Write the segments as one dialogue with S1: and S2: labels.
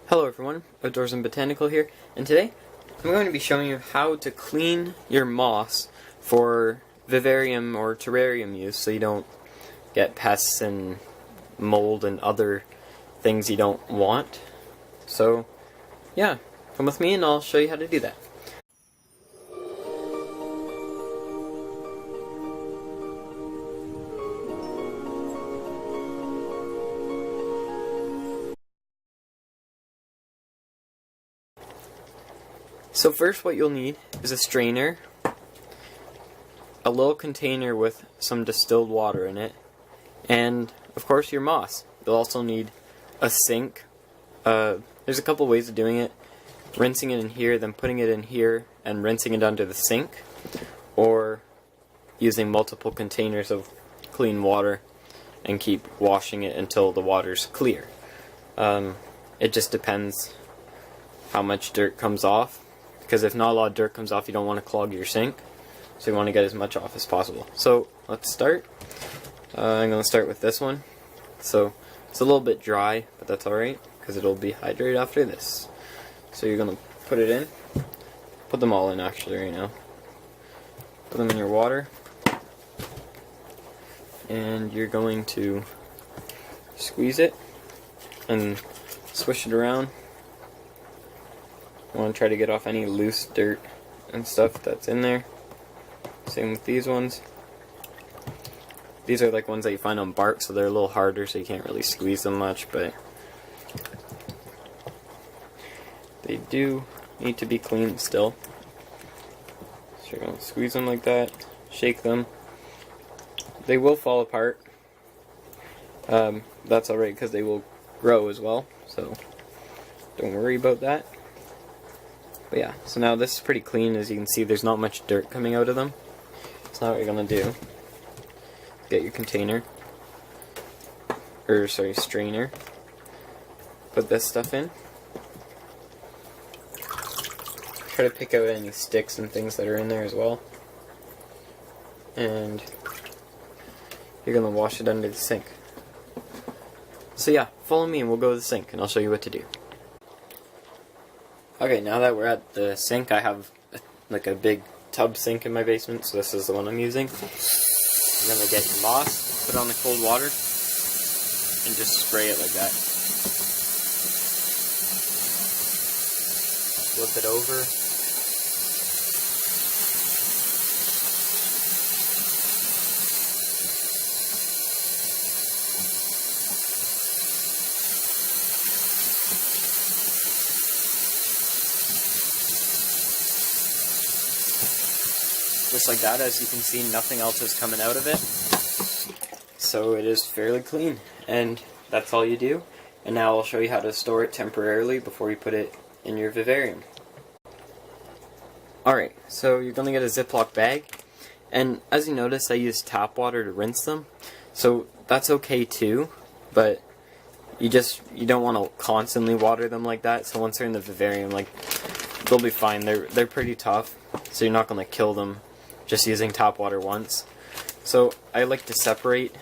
S1: Hello everyone, Outdoors and Botanical here, and today I'm going to be showing you how to clean your moss for vivarium or terrarium use so you don't get pests and mold and other things you don't want. So yeah, come with me and I'll show you how to do that. So first what you'll need is a strainer, a little container with some distilled water in it, and of course your moss. You'll also need a sink. There's a couple ways of doing it. Rinsing it in here, then putting it in here, and rinsing it under the sink, or using multiple containers of clean water and keep washing it until the water's clear. It just depends how much dirt comes off. Because if not a lot of dirt comes off, you don't want to clog your sink. So you want to get as much off as possible. So let's start. I'm going to start with this one. So it's a little bit dry, but that's alright, because it'll be hydrated after this. So you're going to put it in. Put them all in actually right now. Put them in your water. And you're going to squeeze it and swish it around. I want to try to get off any loose dirt and stuff that's in there. Same with these ones. These are like ones that you find on bark, so they're a little harder, so you can't really squeeze them much, but they do need to be cleaned still. So you're going to squeeze them like that, shake them. They will fall apart. That's alright because they will grow as well, so don't worry about that. But yeah, so now this is pretty clean. As you can see, there's not much dirt coming out of them. So now what you're going to do, get your container, or sorry, strainer, put this stuff in, try to pick out any sticks and things that are in there as well, and you're going to wash it under the sink. So yeah, follow me and we'll go to the sink and I'll show you what to do. Okay, now that we're at the sink, I have like a big tub sink in my basement, so this is the one I'm using. You're going to get your moss, put it on the cold water, and just spray it like that. Flip it over. Just like that. As you can see, nothing else is coming out of it. So it is fairly clean. And that's all you do. And now I'll show you how to store it temporarily before you put it in your vivarium. Alright, so you're going to get a Ziploc bag. And as you notice, I use tap water to rinse them. So that's okay too. But you don't want to constantly water them like that. So once they're in the vivarium, like, they'll be fine. They're pretty tough. So you're not going to kill them just using tap water once. So I like to separate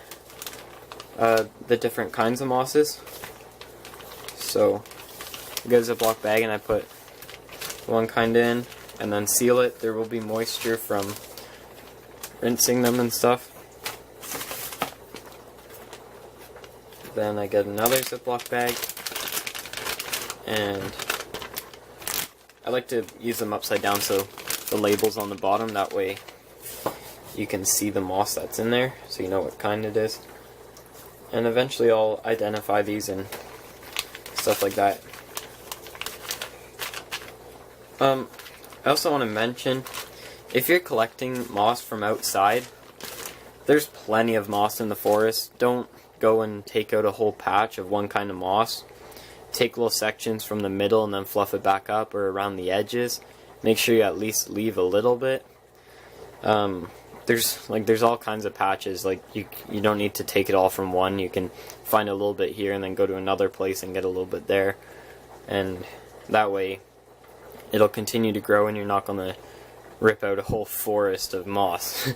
S1: the different kinds of mosses. So I get a Ziploc bag and I put one kind in and then seal it. There will be moisture from rinsing them and stuff. Then I get another Ziploc bag and I like to use them upside down so the label's on the bottom, that way you can see the moss that's in there, so you know what kind it is. And eventually I'll identify these and stuff like that. I also want to mention, if you're collecting moss from outside, there's plenty of moss in the forest. Don't go and take out a whole patch of one kind of moss. Take little sections from the middle and then fluff it back up, or around the edges. Make sure you at least leave a little bit. There's all kinds of patches. Like you don't need to take it all from one. You can find a little bit here and then go to another place and get a little bit there, and that way it'll continue to grow and you're not gonna rip out a whole forest of moss.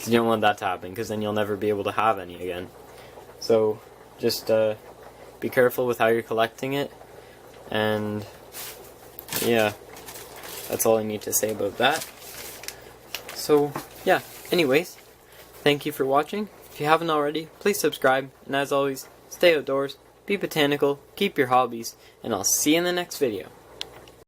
S1: You don't want that to happen, because then you'll never be able to have any again. So just be careful with how you're collecting it, And yeah, that's all I need to say about that. So yeah, anyways, thank you for watching. If you haven't already, please subscribe, and as always, stay outdoors, be botanical, keep your hobbies, and I'll see you in the next video.